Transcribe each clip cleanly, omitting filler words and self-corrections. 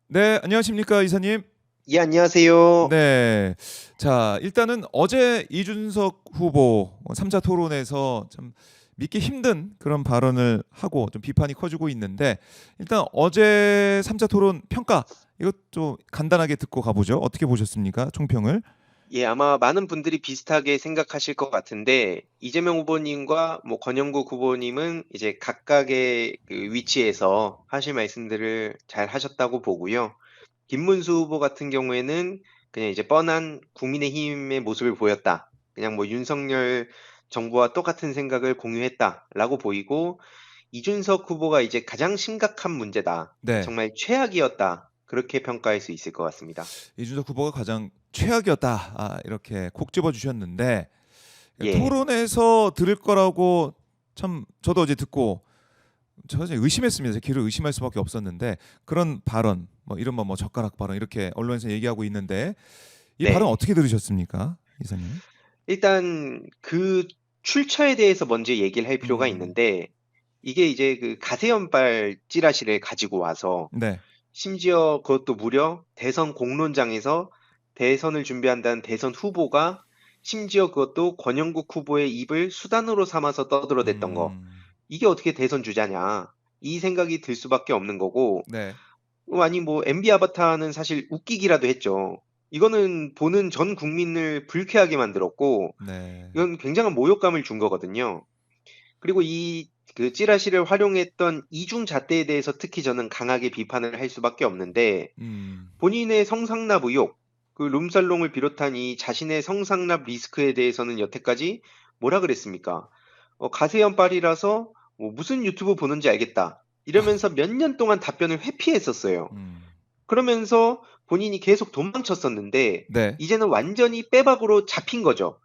네, 안녕하십니까, 이사님. 예, 안녕하세요. 네. 자, 일단은 어제 이준석 후보 3자 토론에서 좀 믿기 힘든 그런 발언을 하고 좀 비판이 커지고 있는데, 일단 어제 3자 토론 평가 이것 좀 간단하게 듣고 가보죠. 어떻게 보셨습니까? 총평을. 예, 아마 많은 분들이 비슷하게 생각하실 것 같은데, 이재명 후보님과 뭐 권영국 후보님은 이제 각각의 그 위치에서 하실 말씀들을 잘 하셨다고 보고요. 김문수 후보 같은 경우에는 그냥 이제 뻔한 국민의힘의 모습을 보였다. 그냥 뭐 윤석열 정부와 똑같은 생각을 공유했다라고 보이고, 이준석 후보가 이제 가장 심각한 문제다. 네. 정말 최악이었다. 그렇게 평가할 수 있을 것 같습니다. 이준석 후보가 가장 최악이었다. 이렇게 콕 집어 주셨는데 예. 토론에서 들을 거라고 참 저도 어제 듣고 저 사실 의심했습니다. 제 귀를 의심할 수밖에 없었는데 그런 발언, 뭐 이른바 뭐 젓가락 발언 이렇게 언론에서 얘기하고 있는데 이 발언 네. 어떻게 들으셨습니까, 이사님? 일단 그 출처에 대해서 먼저 얘기를 할 필요가 음, 있는데 이게 이제 그 가세연발 찌라시를 가지고 와서 네. 심지어 그것도 무려 대선 공론장에서 대선을 준비한다는 대선 후보가 심지어 그것도 권영국 후보의 입을 수단으로 삼아서 떠들어댔던 거. 음, 이게 어떻게 대선 주자냐. 이 생각이 들 수밖에 없는 거고 네, 아니 뭐 MB 아바타는 사실 웃기기라도 했죠. 이거는 보는 전 국민을 불쾌하게 만들었고 네, 이건 굉장한 모욕감을 준 거거든요. 그리고 이 그 찌라시를 활용했던 이중 잣대에 대해서 특히 저는 강하게 비판을 할 수밖에 없는데 음, 본인의 성상납 의혹, 그 룸살롱을 비롯한 이 자신의 성상납 리스크에 대해서는 여태까지 뭐라 그랬습니까? 가세연빨이라서 뭐 무슨 유튜브 보는지 알겠다. 이러면서 몇 년 동안 답변을 회피했었어요. 음, 그러면서 본인이 계속 도망쳤었는데 네, 이제는 완전히 빼박으로 잡힌 거죠.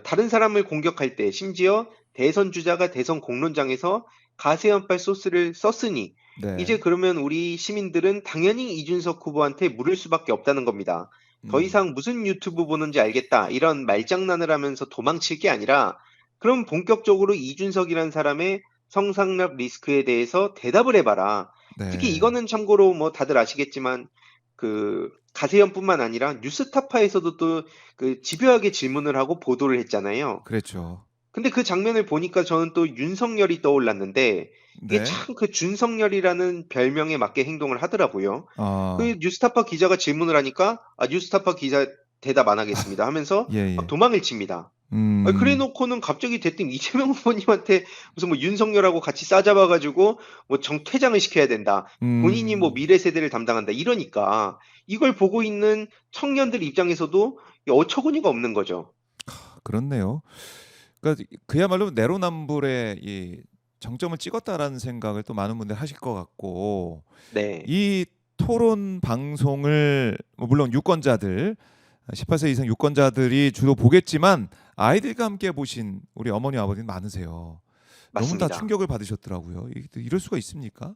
다른 사람을 공격할 때 심지어 대선 주자가 대선 공론장에서 가세연빨 소스를 썼으니 이제 네, 그러면 우리 시민들은 당연히 이준석 후보한테 물을 수밖에 없다는 겁니다. 더 음, 이상 무슨 유튜브 보는지 알겠다. 이런 말장난을 하면서 도망칠 게 아니라 그럼 본격적으로 이준석이란 사람의 성상납 리스크에 대해서 대답을 해봐라. 특히 네, 이거는 참고로 뭐 다들 아시겠지만 그 가세연뿐만 아니라 뉴스타파에서도 또 그 집요하게 질문을 하고 보도를 했잖아요. 그랬죠. 근데 그 장면을 보니까 저는 또 윤석열이 떠올랐는데 이게 네, 참 그 준석열이라는 별명에 맞게 행동을 하더라고요. 아, 그 뉴스타파 기자가 질문을 하니까 "아 뉴스타파 기자 대답 안 하겠습니다." 하면서 예, 막 예, 도망을 칩니다. 그래 놓고는 갑자기 대뜸 이재명 후보님한테 무슨 뭐 윤석열하고 같이 싸잡아 가지고 뭐 퇴장을 시켜야 된다. 본인이 뭐 음, 미래 세대를 담당한다. 이러니까 이걸 보고 있는 청년들 입장에서도 어처구니가 없는 거죠. 그렇네요. 그러니까 그야말로 내로남불의 이 정점을 찍었다라는 생각을 또 많은 분들이 하실 것 같고 네. 이 토론 방송을 뭐 물론 유권자들 18세 이상 유권자들이 주로 보겠지만 아이들과 함께 보신 우리 어머니 아버님 많으세요. 너무 다 맞습니다. 충격을 받으셨더라고요. 이럴 수가 있습니까?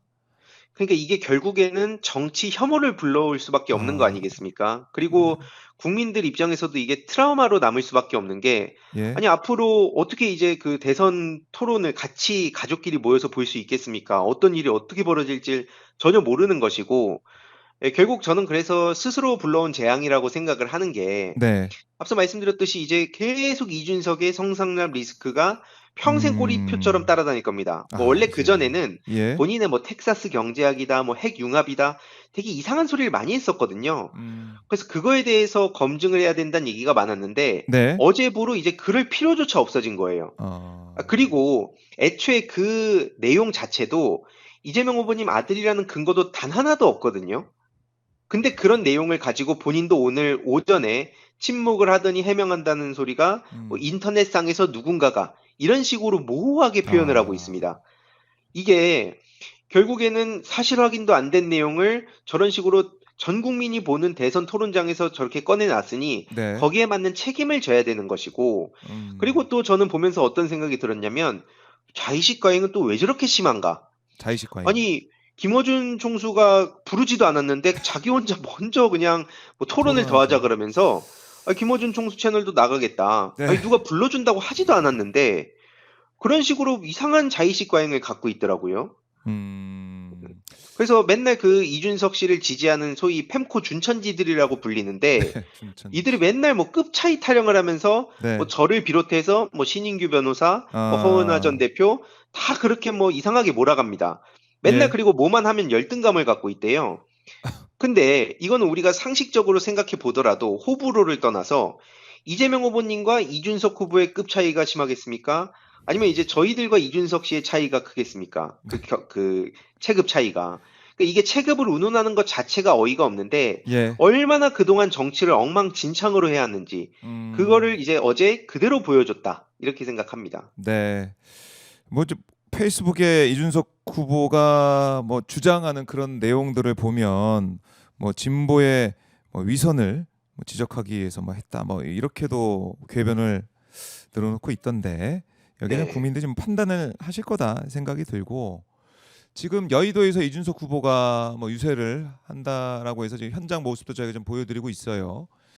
그러니까 이게 결국에는 정치 혐오를 불러올 수밖에 없는 거 아, 아니겠습니까? 네. 그리고 국민들 입장에서도 이게 트라우마로 남을 수밖에 없는 게 예. 아니 앞으로 어떻게 이제 그 대선 토론을 같이 가족끼리 모여서 볼 수 있겠습니까? 어떤 일이 어떻게 벌어질지 전혀 모르는 것이고 결국 저는 그래서 스스로 불러온 재앙이라고 생각을 하는 게 네. 앞서 말씀드렸듯이 이제 계속 이준석의 성상납 리스크가 평생 꼬리표처럼 음. 따라다닐 겁니다. 뭐 원래 이제 그전에는 예. 본인의 뭐 텍사스 경제학이다, 뭐 핵융합이다 되게 이상한 소리를 많이 했었거든요. 음. 그래서 그거에 대해서 검증을 해야 된다는 얘기가 많았는데 네. 어제부로 이제 그럴 필요조차 없어진 거예요. 어. 그리고 애초에 그 내용 자체도 이재명 후보님 아들이라는 근거도 단 하나도 없거든요. 근데 그런 내용을 가지고 본인도 오늘 오전에 침묵을 하더니 해명한다는 소리가 뭐 음. 인터넷상에서 누군가가 이런 식으로 모호하게 표현을 하고 아. 있습니다. 이게 결국에는 사실 확인도 안 된 내용을 저런 식으로 전 국민이 보는 대선 토론장에서 저렇게 꺼내 놨으니 네. 거기에 맞는 책임을 져야 되는 것이고 음. 그리고 또 저는 보면서 어떤 생각이 들었냐면 '자의식 과잉은 또 왜 저렇게 심한가?' 자의식 과잉. 아니 김어준 총수가 부르지도 않았는데 자기 혼자 먼저 그냥 뭐 "토론을 더 하자." 토론하자. 그러면서 김어준 총수 채널도 나가겠다. 네. 아니 누가 불러준다고 하지도 않았는데 그런 식으로 이상한 자의식 과잉을 갖고 있더라고요. 음. 그래서 맨날 그 이준석 씨를 지지하는 소위 펜코 준천지들이라고 불리는데 이들이 준천지. 맨날 뭐 급 차이 타령을 하면서 뭐 네. 저를 비롯해서 뭐 신인규 변호사, 뭐 허은하 전 아, 대표 다 그렇게 뭐 이상하게 몰아갑니다. 맨날 예. 그리고 뭐만 하면 열등감을 갖고 있대요. 근데 이거는 우리가 상식적으로 생각해 보더라도 호불호를 떠나서 이재명 후보님과 이준석 후보의 급 차이가 심하겠습니까? 아니면 이제 저희들과 이준석 씨의 차이가 크겠습니까? 그 체급 차이가. 그러니까 이게 체급을 운운하는 것 자체가 어이가 없는데 예. 얼마나 그동안 정치를 엉망진창으로 해왔는지 음. 그거를 이제 어제 그대로 보여줬다. 이렇게 생각합니다. 네. 뭐좀 페이스북에 이준석 후보가 뭐 주장하는 그런 내용들을 보면 뭐 진보의 뭐 위선을 뭐 지적하기 위해서 뭐 했다 뭐 이렇게도 궤변을 늘어놓고 있던데 여기는 네. 국민들이 좀 판단을 하실 거다 생각이 들고 지금 여의도에서 이준석 후보가 뭐 유세를 한다라고 해서 지금 현장 모습도 저희가 좀 보여드리고 있어요.